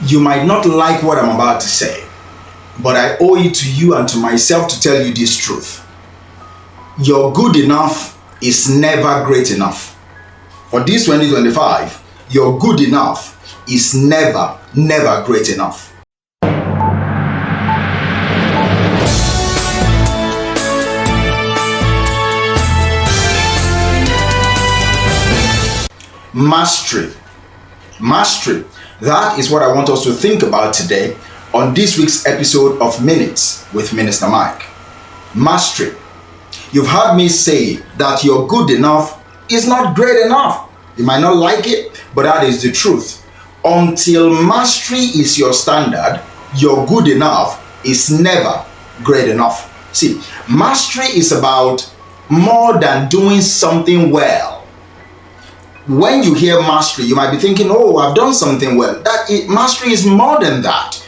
You might not like what I'm about to say, but I owe it to you and to myself to tell you this truth. Your good enough is never great enough. For this 2025, your good enough is never great enough. Mastery. That is what I want us to think about today on this week's episode of Minutes with MinistaMike. Mastery. You've heard me say that your good enough is not great enough. You might not like it, but that is the truth. Until mastery is your standard, your good enough is never great enough. See, mastery is about more than doing something well. When you hear mastery, you might be thinking, oh, I've done something well. Mastery is more than that.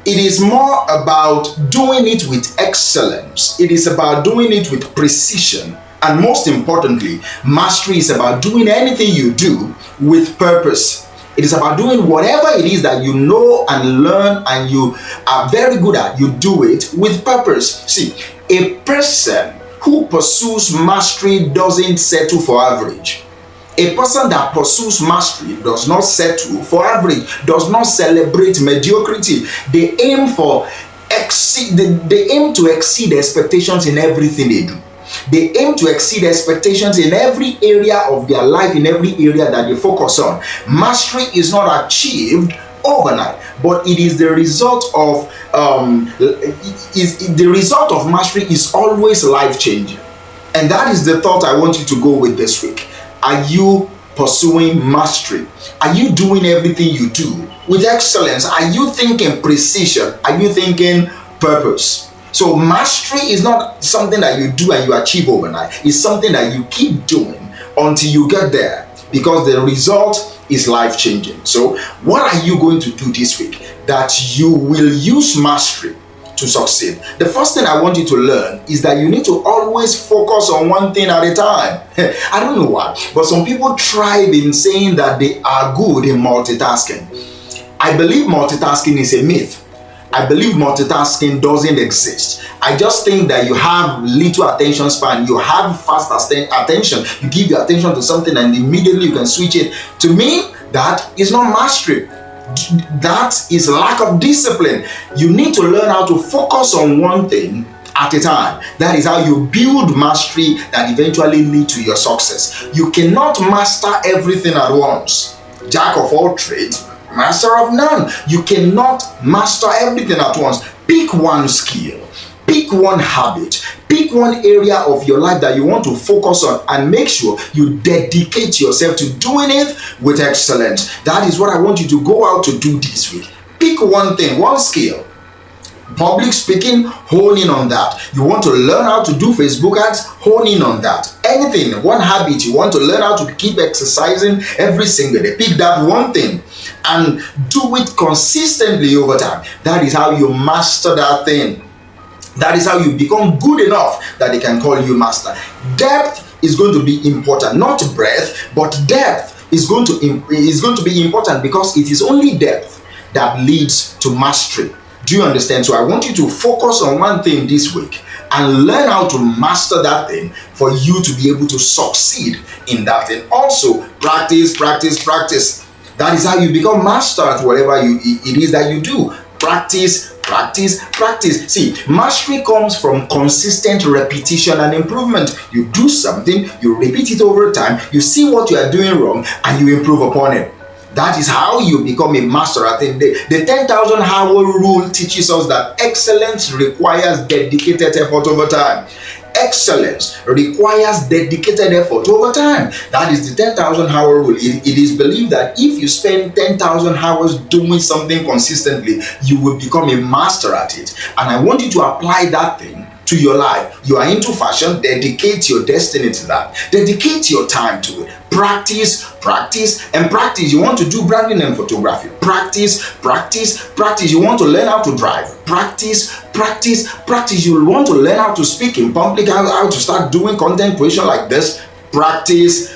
It is more about doing it with excellence. It is about doing it with precision. And most importantly, mastery is about doing anything you do with purpose. It is about doing whatever it is that you know and learn and you are very good at. You do it with purpose. See, a person who pursues mastery doesn't settle for average. A person that pursues mastery does not settle for average, does not celebrate mediocrity. They aim to exceed expectations in everything they do. They aim to exceed expectations in every area of their life, in every area that they focus on. Mastery is not achieved overnight, but it is the result of mastery is always life-changing. And that is the thought I want you to go with this week. Are you pursuing mastery? Are you doing everything you do with excellence? Are you thinking precision? Are you thinking purpose? So mastery is not something that you do and you achieve overnight. It's something that you keep doing until you get there, because the result is life-changing. So what are you going to do this week that you will use mastery to succeed? The first thing I want you to learn is that you need to always focus on one thing at a time. I don't know why, but some people thrive in saying that they are good in multitasking. I believe multitasking is a myth. I believe multitasking doesn't exist. I just think that you have little attention span. You have fast attention. You give your attention to something and immediately you can switch it. To me, that is not mastery. That is lack of discipline. You need to learn how to focus on one thing at a time. That is how you build mastery that eventually lead to your success. You cannot master everything at once. Jack of all trades, master of none. You cannot master everything at once. Pick one skill, pick one habit, pick one area of your life that you want to focus on, and make sure you dedicate yourself to doing it with excellence. That is what I want you to go out to do this week. Pick one thing, one skill. Public speaking, hone in on that. You want to learn how to do Facebook ads, hone in on that. Anything, one habit, you want to learn how to keep exercising every single day. Pick that one thing and do it consistently over time. That is how you master that thing. That is how you become good enough that they can call you master. Depth is going to be important, not breadth, but depth is going to be important, because it is only depth that leads to mastery. Do you understand? So I want you to focus on one thing this week and learn how to master that thing for you to be able to succeed in that thing. Also, practice. That is how you become master at whatever it is that you do. Practice. See, mastery comes from consistent repetition and improvement. You do something, you repeat it over time, you see what you are doing wrong, and you improve upon it. That is how you become a master. I think the 10,000 hour rule teaches us that excellence requires dedicated effort over time. Excellence requires dedicated effort over time. That is the 10,000 hour rule. It is believed that if you spend 10,000 hours doing something consistently, you will become a master at it. And I want you to apply that thing to your life. You are into fashion, dedicate your destiny to that. Dedicate your time to it. Practice. You want to do branding and photography. Practice. You want to learn how to drive. Practice. You want to learn how to speak in public, how to start doing content creation like this. Practice.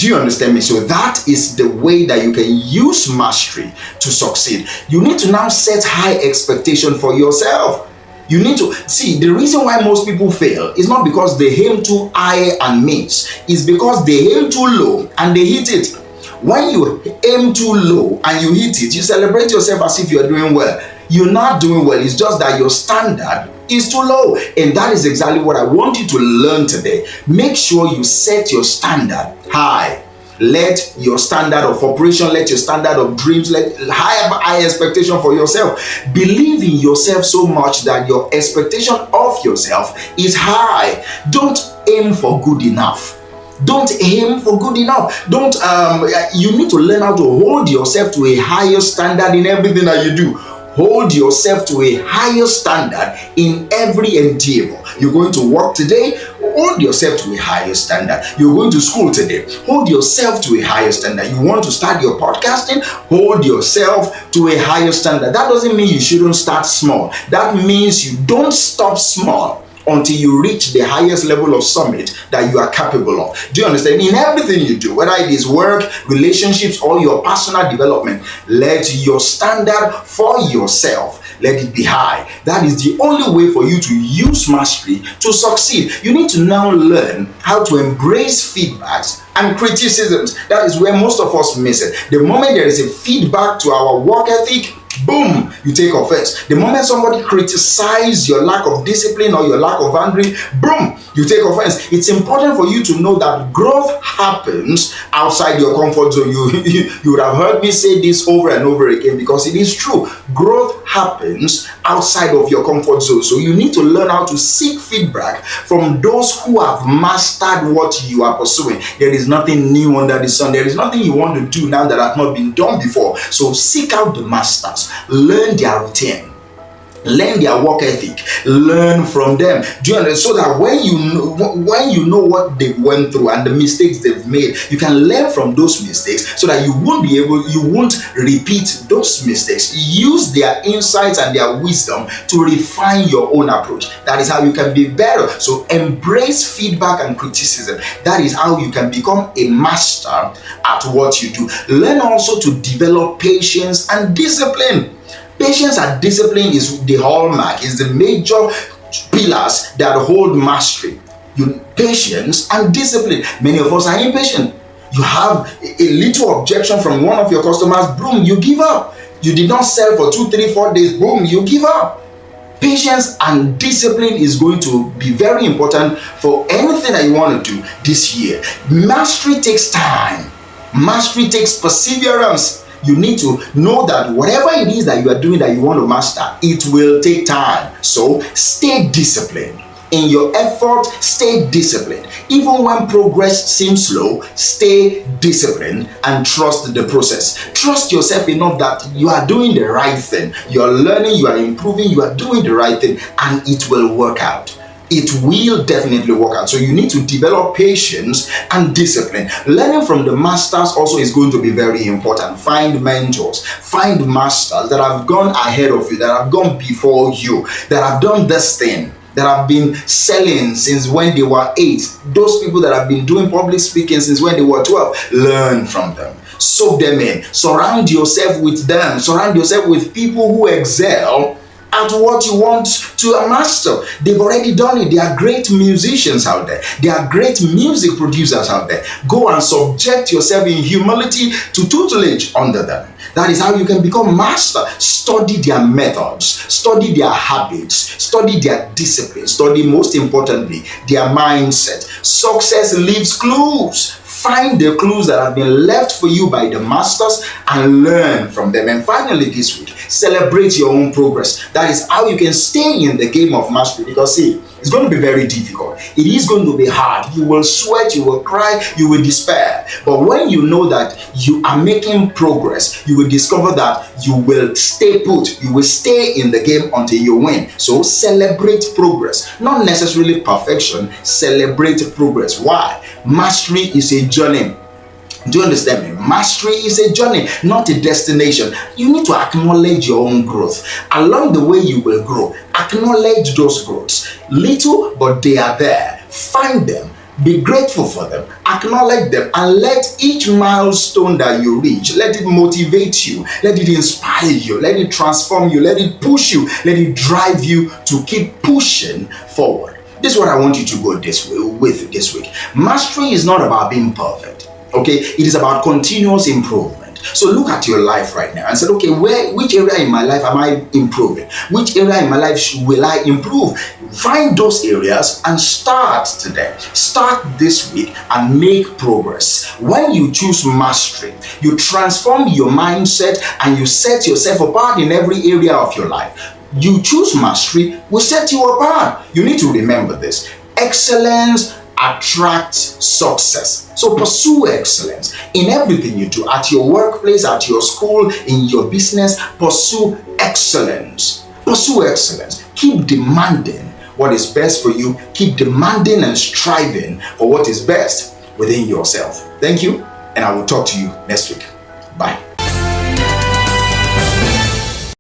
Do you understand me? So that is the way that you can use mastery to succeed. You need to now set high expectation for yourself. You need to see, the reason why most people fail is not because they aim too high and miss. It's because they aim too low and they hit it. When you aim too low and you hit it, you celebrate yourself as if you're doing well. You're not doing well. It's just that your standard is too low. And that is exactly what I want you to learn today. Make sure you set your standard high. Let your standard of operation, let your standard of dreams, let high expectation for yourself. Believe in yourself so much that your expectation of yourself is high. Don't aim for good enough. Don't aim for good enough. You need to learn how to hold yourself to a higher standard in everything that you do. Hold yourself to a higher standard in every endeavor. You're going to work today, hold yourself to a higher standard. You're going to school today, hold yourself to a higher standard. You want to start your podcasting, hold yourself to a higher standard. That doesn't mean you shouldn't start small. That means you don't stop small until you reach the highest level of summit that you are capable of. Do you understand? In everything you do, whether it is work, relationships, or your personal development, let your standard for yourself, let it be high. That is the only way for you to use mastery to succeed. You need to now learn how to embrace feedbacks and criticisms. That is where most of us miss it. The moment there is a feedback to our work ethic, boom, you take offense. The moment somebody criticizes your lack of discipline or your lack of boundary, boom, you take offense. It's important for you to know that growth happens outside your comfort zone. You would have heard me say this over and over again because it is true. Growth happens outside of your comfort zone. So you need to learn how to seek feedback from those who have mastered what you are pursuing. There is nothing new under the sun. There is nothing you want to do now that has not been done before. So seek out the masters. Learn their routine, learn their work ethic, learn from them. Do you understand? So that when you know what they went through and the mistakes they've made, you can learn from those mistakes so that you won't repeat those mistakes. Use their insights and their wisdom to refine your own approach. That is how you can be better. So embrace feedback and criticism. That is how you can become a master at what you do. Learn also to develop patience and discipline. Patience and discipline is the hallmark, is the major pillars that hold mastery. Patience and discipline. Many of us are impatient. You have a little objection from one of your customers, boom, you give up. You did not sell for 2, 3, 4 days, boom, you give up. Patience and discipline is going to be very important for anything that you want to do this year. Mastery takes time. Mastery takes perseverance. You need to know that whatever it is that you are doing that you want to master, it will take time. So stay disciplined. In your effort, stay disciplined. Even when progress seems slow, stay disciplined and trust the process. Trust yourself enough that you are doing the right thing. You are learning, you are improving, you are doing the right thing, and it will work out. It will definitely work out. So you need to develop patience and discipline. Learning from the masters also is going to be very important. Find mentors, find masters that have gone ahead of you, that have gone before you, that have done this thing, that have been selling since when they were 8. Those people that have been doing public speaking since when they were 12. Learn from them. Soak them in. Surround yourself with them. Surround yourself with people who excel at what you want to master. They've already done it. There are great musicians out there. There are great music producers out there. Go and subject yourself in humility to tutelage under them. That is how you can become master. Study their methods, study their habits, study their discipline, study, most importantly, their mindset. Success leaves clues. Find the clues that have been left for you by the masters and learn from them. And finally this week, celebrate your own progress. That is how you can stay in the game of mastery, because see, it's going to be very difficult. It is going to be hard. You will sweat, you will cry, you will despair. But when you know that you are making progress, you will discover that you will stay put. You will stay in the game until you win. So celebrate progress. Not necessarily perfection. Celebrate progress. Why? Mastery is a journey. Do you understand me? Mastery is a journey, not a destination. You need to acknowledge your own growth. Along the way, you will grow. Acknowledge those growths. Little, but they are there. Find them. Be grateful for them, acknowledge them, and let each milestone that you reach, let it motivate you, let it inspire you, let it transform you, let it push you, let it drive you to keep pushing forward. This is what I want you to go this week. Mastery is not about being perfect, okay? It is about continuous improvement. So look at your life right now and say, okay, which area in my life am I improving? Which area in my life will I improve? Find those areas and start today. Start this week and make progress. When you choose mastery, you transform your mindset and you set yourself apart in every area of your life. You choose mastery will set you apart. You need to remember this. Excellence attracts success. So pursue excellence in everything you do, at your workplace, at your school, in your business. Pursue excellence. Pursue excellence. Keep demanding what is best for you. Keep demanding and striving for what is best within yourself. Thank you, and I will talk to you next week.